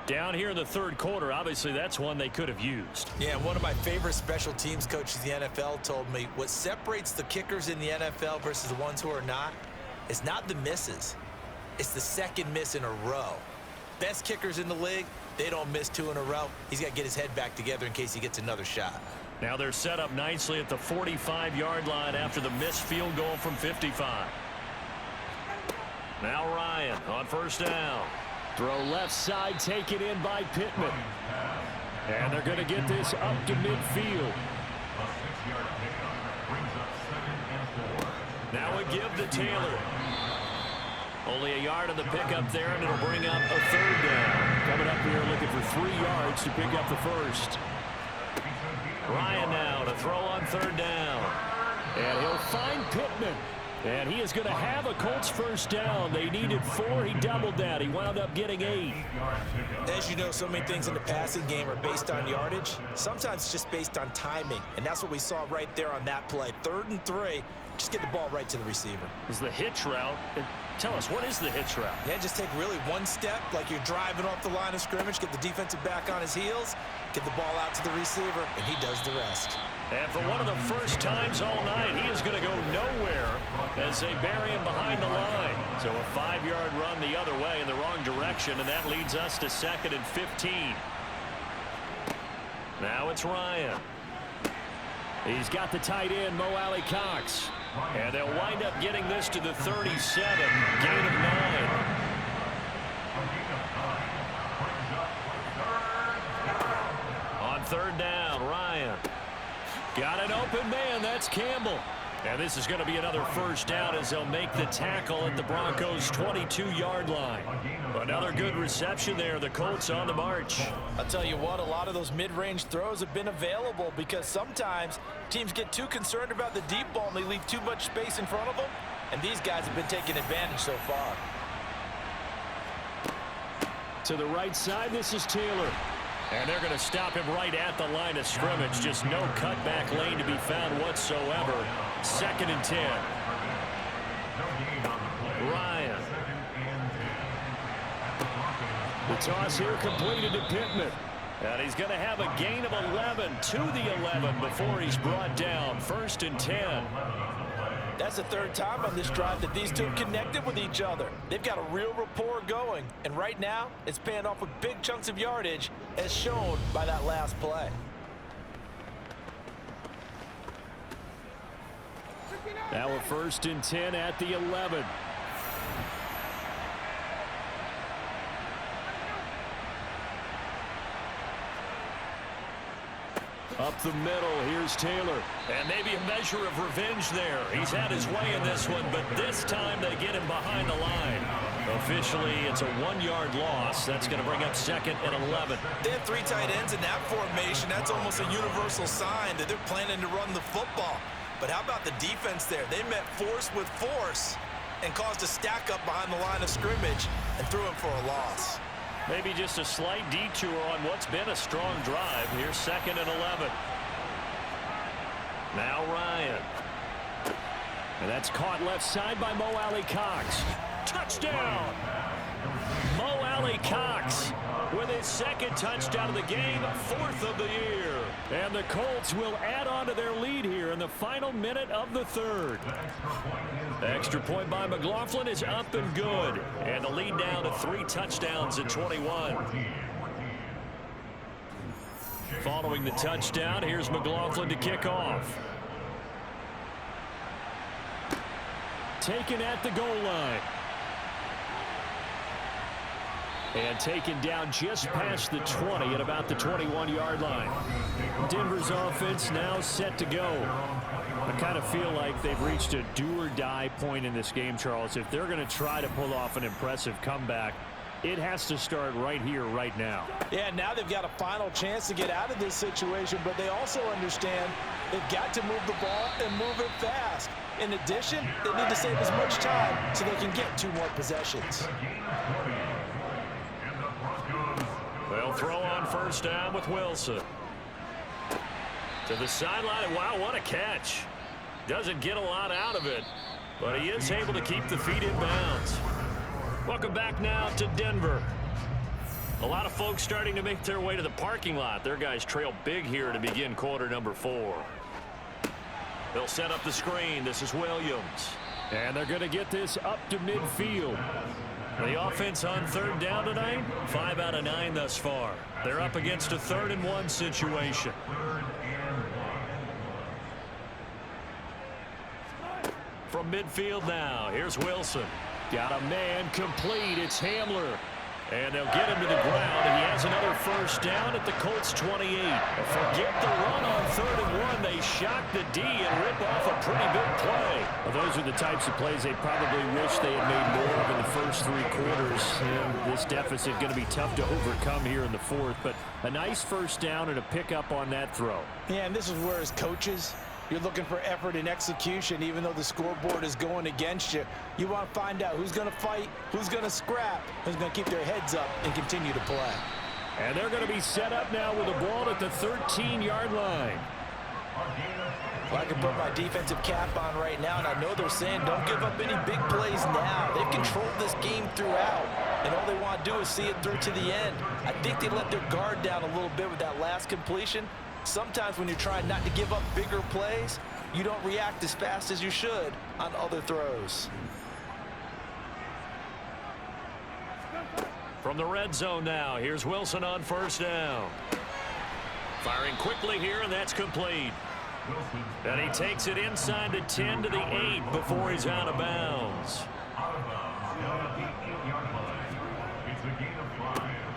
Down here in the third quarter, obviously that's one they could have used. Yeah, one of my favorite special teams coaches in the NFL told me what separates the kickers in the NFL versus the ones who are not is not the misses. It's the second miss in a row. Best kickers in the league, they don't miss 2 in a row. He's got to get his head back together in case he gets another shot. Now they're set up nicely at the 45-yard line after the missed field goal from 55. Now Ryan on first down. Throw left side, taken in by Pittman. And they're going to get this up to midfield. A 6-yard pickup brings up 2nd and 4. Now a give to Taylor. Only a yard on the pickup there, and it'll bring up a third down. Coming up here looking for 3 yards to pick up the first. Ryan now to throw on third down. And he'll find Pittman. And he is going to have a Colts first down. They needed 4. He doubled that. He wound up getting 8. As you know, so many things in the passing game are based on yardage. Sometimes it's just based on timing. And that's what we saw right there on that play. 3rd and 3. Just get the ball right to the receiver. Is the hitch route. Tell us, what is the hitch route? Yeah, just take really one step like you're driving off the line of scrimmage, get the defensive back on his heels, get the ball out to the receiver, and he does the rest. And for one of the first times all night, he is going to go nowhere as they bury him behind the line. So a 5-yard run the other way in the wrong direction, and that leads us to 2nd and 15. Now it's Ryan. He's got the tight end, Mo Alley Cox. And they'll wind up getting this to the 37. Gain of 9. On third down, Ryan. Got an open man. That's Campbell. And this is going to be another first down as they'll make the tackle at the Broncos' 22-yard line. Another good reception there. The Colts on the march. I'll tell you what, a lot of those mid-range throws have been available because sometimes teams get too concerned about the deep ball and they leave too much space in front of them. And these guys have been taking advantage so far. To the right side, this is Taylor. And they're going to stop him right at the line of scrimmage. Just no cutback lane to be found whatsoever. 2nd and 10. Ryan. The toss here completed to Pittman. And he's going to have a gain of 11 to the 11 before he's brought down. 1st and 10. That's the 3rd time on this drive that these two have connected with each other. They've got a real rapport going. And right now, it's paying off with big chunks of yardage as shown by that last play. Now a 1st and 10 at the 11. Up the middle, here's Taylor. And maybe a measure of revenge there. He's had his way in this one, but this time they get him behind the line. Officially, it's a 1-yard loss. That's going to bring up 2nd and 11. They have 3 tight ends in that formation. That's almost a universal sign that they're planning to run the football. But how about the defense there? They met force with force, and caused a stack up behind the line of scrimmage and threw him for a loss. Maybe just a slight detour on what's been a strong drive. Here's 2nd and 11. Now Ryan. And that's caught left side by Mo Alley-Cox. Touchdown! Mo Alley-Cox with his 2nd touchdown of the game, 4th of the year. And the Colts will add on to their lead here in the final minute of the 3rd. The extra point by McLaughlin is up and good. And the lead down to 3 touchdowns at 21. Following the touchdown, here's McLaughlin to kick off. Taken at the goal line. And taken down just past the 20 at about the 21-yard line. Denver's offense now set to go. I kind of feel like they've reached a do-or-die point in this game, Charles. If they're going to try to pull off an impressive comeback, it has to start right here, right now. Yeah, now they've got a final chance to get out of this situation, but they also understand they've got to move the ball and move it fast. In addition, they need to save as much time so they can get 2 more possessions. They'll throw on 1st down with Wilson. To the sideline. Wow, what a catch. Doesn't get a lot out of it, but he is able to keep the feet in bounds. Welcome back now to Denver. A lot of folks starting to make their way to the parking lot. Their guys trail big here to begin quarter number 4. They'll set up the screen. This is Williams. And they're going to get this up to midfield. The offense on 3rd down tonight, 5 out of 9 thus far. They're up against a 3rd and 1 situation. From midfield now, here's Wilson. Got a man complete. It's Hamler. And they'll get him to the ground, and he has another 1st down at the Colts 28. Forget the run on 3rd and 1. They shock the D and rip off a pretty big play. Well, those are the types of plays they probably wish they had made more of in the first 3 quarters. And this deficit going to be tough to overcome here in the 4th. But a nice 1st down and a pickup on that throw. Yeah, and this is where as coaches, you're looking for effort and execution. Even though the scoreboard is going against you, you want to find out who's going to fight, who's going to scrap, who's going to keep their heads up and continue to play. And they're going to be set up now with the ball at the 13-yard line. Well, I can put my defensive cap on right now, and I know they're saying don't give up any big plays now. They've controlled this game throughout, and all they want to do is see it through to the end. I think they let their guard down a little bit with that last completion. Sometimes when you're trying not to give up bigger plays, you don't react as fast as you should on other throws. From the red zone now, here's Wilson on 1st down. Firing quickly here, and that's complete. And he takes it inside the 10 to the 8 before he's out of bounds.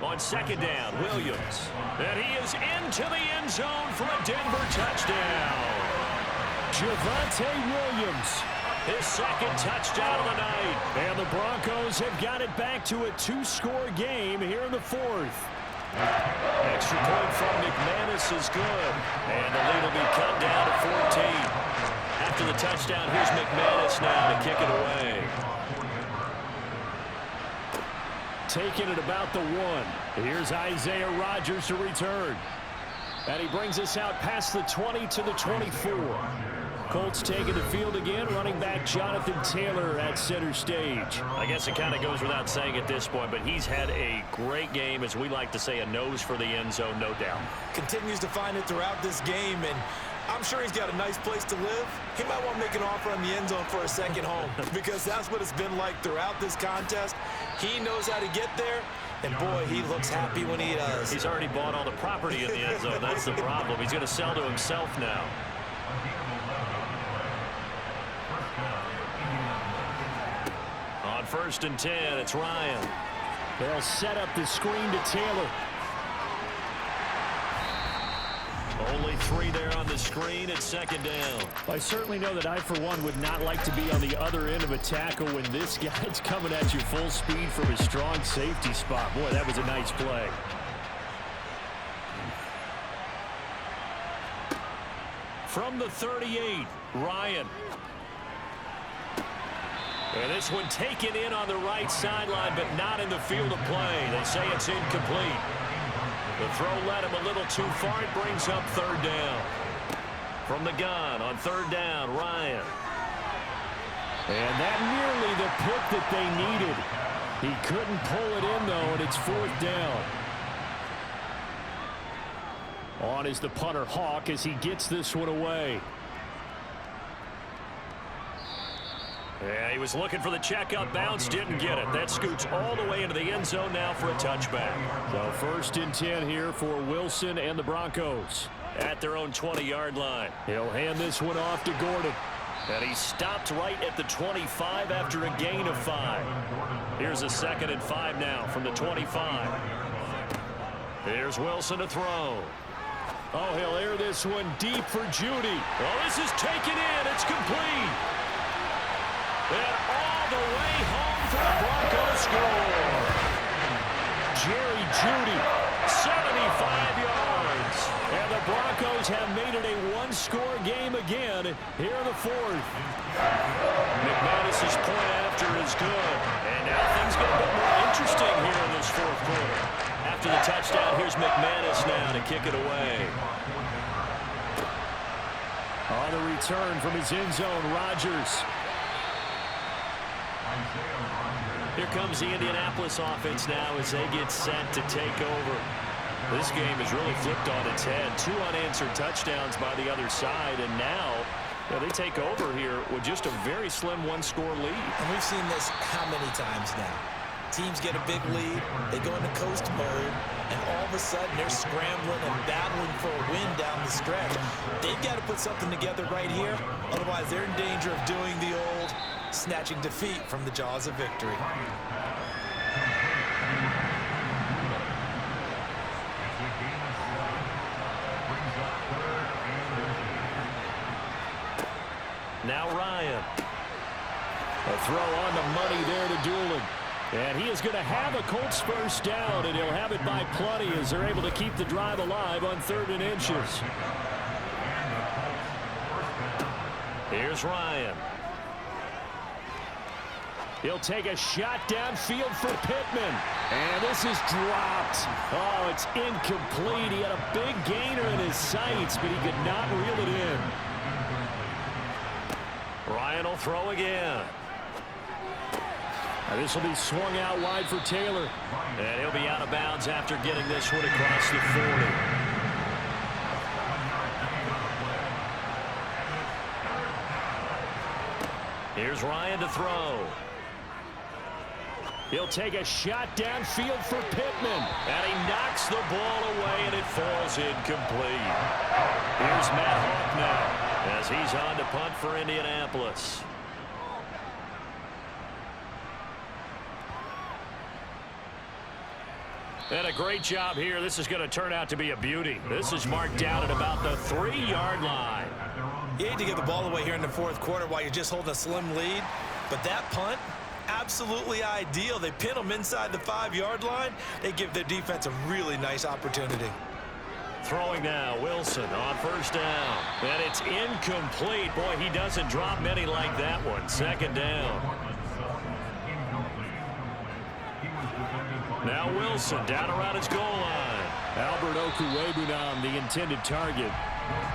On 2nd down, Williams. And he is into the end zone for a Denver touchdown. Javonte Williams, his 2nd touchdown of the night. And the Broncos have got it back to a 2-score game here in the 4th. Extra point from McManus is good. And the lead will be cut down to 14. After the touchdown, here's McManus now to kick it away. Taking it about the 1. Here's Isaiah Rodgers to return. And he brings us out past the 20 to the 24. Colts taking the field again. Running back Jonathan Taylor at center stage. I guess it kind of goes without saying at this point, but he's had a great game, as we like to say, a nose for the end zone, no doubt. Continues to find it throughout this game, and I'm sure he's got a nice place to live. He might want to make an offer on the end zone for a second home because that's what it's been like throughout this contest. He knows how to get there, and boy, he looks happy when he does. He's already bought all the property in the end zone. That's the problem. He's going to sell to himself now. On 1st and 10, it's Ryan. They'll set up the screen to Taylor. Only 3 there on the screen at 2nd down. I certainly know that I, for one, would not like to be on the other end of a tackle when this guy's coming at you full speed from his strong safety spot. Boy, that was a nice play. From the 38, Ryan. And this one taken in on the right sideline, but not in the field of play. They say it's incomplete. The throw led him a little too far. It brings up third down. From the gun on third down, Ryan. And that nearly the pick that they needed. He couldn't pull it in, though, and it's fourth down. On is the punter, Hawk, as he gets this one away. Yeah, he was looking for the check-up bounce, didn't get it. That scoots all the way into the end zone now for a touchback. So first and 10 here for Wilson and the Broncos. At their own 20-yard line. He'll hand this one off to Gordon. And he stopped right at the 25 after a gain of 5. Here's a 2nd and 5 now from the 25. Here's Wilson to throw. Oh, he'll air this one deep for Judy. Well, this is taken in. It's complete. And all the way home for the Broncos score. Jerry Judy, 75 yards. And the Broncos have made it a one-score game again here in the fourth. McManus's point after is good. And now things get a bit more interesting here in this fourth quarter. After the touchdown, here's McManus now to kick it away. On the return from his end zone, Rodgers. Here comes the Indianapolis offense now as they get set to take over. This game is really flipped on its head. 2 unanswered touchdowns by the other side, and now they take over here with just a very slim one-score lead. And we've seen this how many times now? Teams get a big lead, they go into coast mode, and all of a sudden they're scrambling and battling for a win down the stretch. They've got to put something together right here, otherwise they're in danger of doing the old snatching defeat from the jaws of victory. Now Ryan. A throw on the money there to Doolin. And he is going to have a Colts first down, and he'll have it by plenty as they're able to keep the drive alive on 3rd and inches. Here's Ryan. He'll take a shot downfield for Pittman. And this is dropped. Oh, it's incomplete. He had a big gainer in his sights, but he could not reel it in. Ryan will throw again. Now this will be swung out wide for Taylor. And he'll be out of bounds after getting this one across the 40. Here's Ryan to throw. He'll take a shot downfield for Pittman. And he knocks the ball away, and it falls incomplete. Here's Matt Hawk now as he's on to punt for Indianapolis. And a great job here. This is going to turn out to be a beauty. This is marked down at about the 3-yard line. You hate to give the ball away here in the fourth quarter while you're just holding a slim lead, but that punt, absolutely ideal. They pin them inside the 5-yard line. They give their defense a really nice opportunity. Throwing now, Wilson on first down. And it's incomplete. Boy, he doesn't drop many like that one. 2nd down. Now Wilson down around his goal line. Albert Okwuegbunam, the intended target.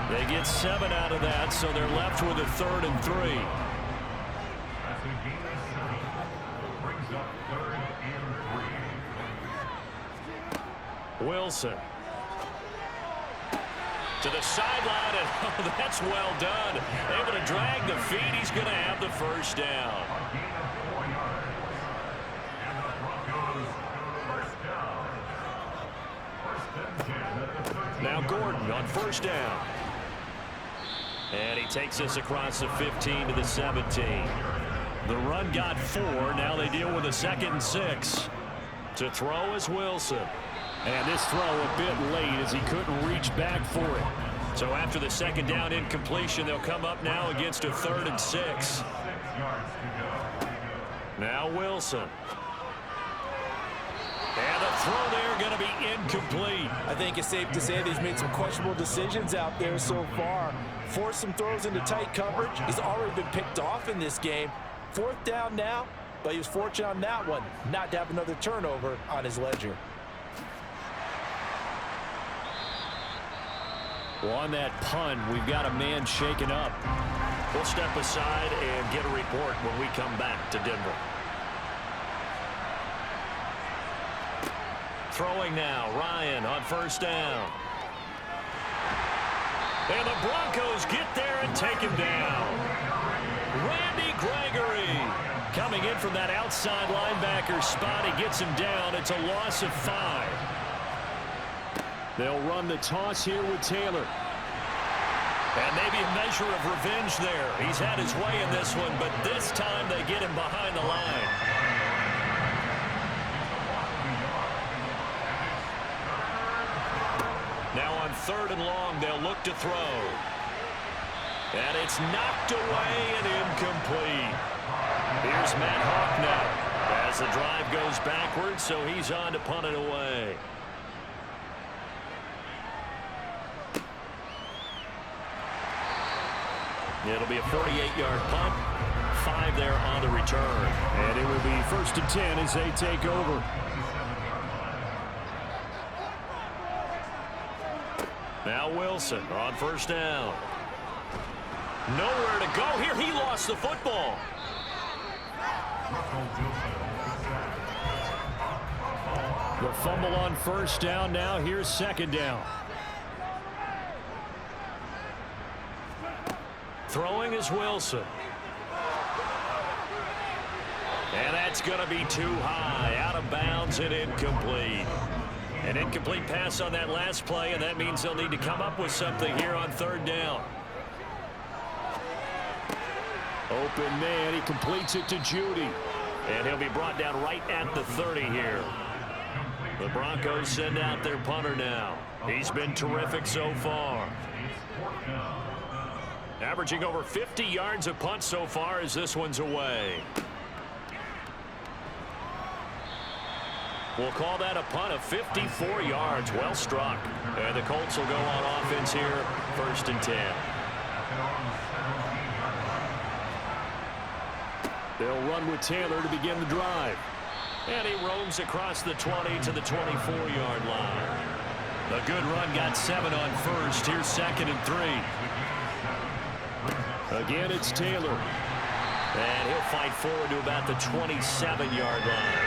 They get 7 out of that, so they're left with a 3rd and 3. Wilson. To the sideline, and oh, that's well done. Able to drag the feet. He's going to have the first down. Now Gordon on first down. And he takes this across the 15 to the 17. The run got 4. Now they deal with a 2nd and 6. To throw is Wilson. And this throw a bit late as he couldn't reach back for it. So after the 2nd down incompletion, they'll come up now against a 3rd and 6. Now Wilson. And the throw there going to be incomplete. I think it's safe to say that he's made some questionable decisions out there so far. Forced some throws into tight coverage. He's already been picked off in this game. 4th down now, but he was fortunate on that one not to have another turnover on his ledger. Well, on that punt, we've got a man shaken up. We'll step aside and get a report when we come back to Denver. Throwing now, Ryan on 1st down. And the Broncos get there and take him down. Randy Gregory coming in from that outside linebacker spot. He gets him down. It's a loss of 5. They'll run the toss here with Taylor. And maybe a measure of revenge there. He's had his way in this one, but this time they get him behind the line. Now on 3rd and long, they'll look to throw. And it's knocked away and incomplete. Here's Matt Hawk now as the drive goes backwards, so he's on to punt it away. It'll be a 48-yard punt. 5 there on the return. And it will be 1st and 10 as they take over. Now Wilson on 1st down. Nowhere to go here. He lost the football. The fumble on 1st down. Now here's 2nd down. Throwing is Wilson. And that's going to be too high. Out of bounds and incomplete. An incomplete pass on that last play, and that means they'll need to come up with something here on 3rd down. Open man. He completes it to Judy. And he'll be brought down right at the 30 here. The Broncos send out their punter now. He's been terrific so far. Averaging over 50 yards a punt so far as this one's away. We'll call that a punt of 54 yards. Well struck. And the Colts will go on offense here. 1st and 10. They'll run with Taylor to begin the drive. And he roams across the 20 to the 24-yard line. A good run got 7 on 1st. Here's 2nd and 3. Again, it's Taylor. And he'll fight forward to about the 27-yard line.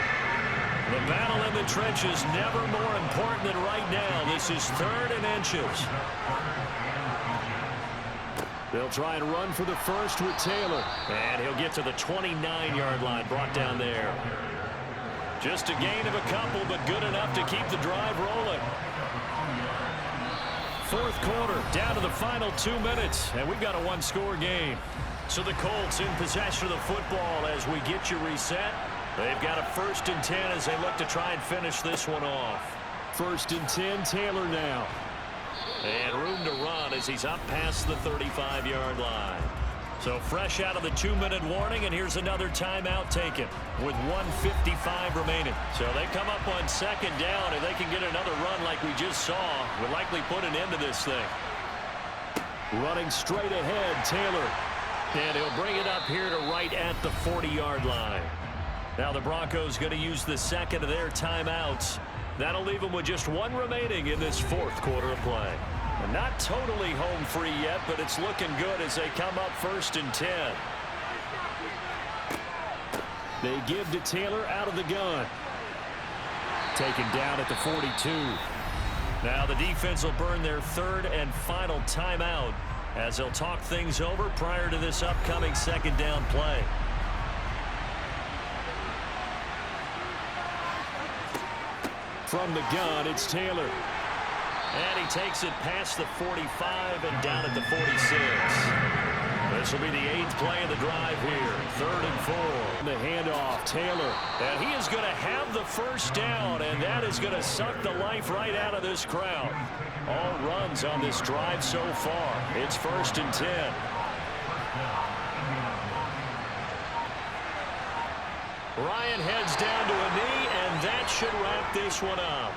The battle in the trenches never more important than right now. This is 3rd and inches. They'll try and run for the 1st with Taylor. And he'll get to the 29-yard line, brought down there. Just a gain of a couple, but good enough to keep the drive rolling. 4th quarter, down to the final 2 minutes, and we've got a 1-score game. So the Colts in possession of the football as we get you reset. They've got a 1st and 10 as they look to try and finish this one off. 1st and 10, Taylor now. And room to run as he's up past the 35-yard line. So fresh out of the 2-minute warning, and here's another timeout taken with 1:55 remaining. So they come up on 2nd down, and they can get another run like we just saw. Would likely put an end to this thing. Running straight ahead, Taylor. And he'll bring it up here to right at the 40-yard line. Now the Broncos going to use the 2nd of their timeouts. That'll leave them with just 1 remaining in this 4th quarter of play. And not totally home free yet, but it's looking good as they come up 1st and 10. They give to Taylor out of the gun. Taken down at the 42. Now the defense will burn their 3rd and final timeout as they'll talk things over prior to this upcoming 2nd down play. From the gun, it's Taylor. And he takes it past the 45 and down at the 46. This will be the 8th play of the drive here. 3rd and 4. The handoff, Taylor. And he is going to have the 1st down, and that is going to suck the life right out of this crowd. All runs on this drive so far. It's 1st and 10. Ryan heads down to a knee, and that should wrap this one up.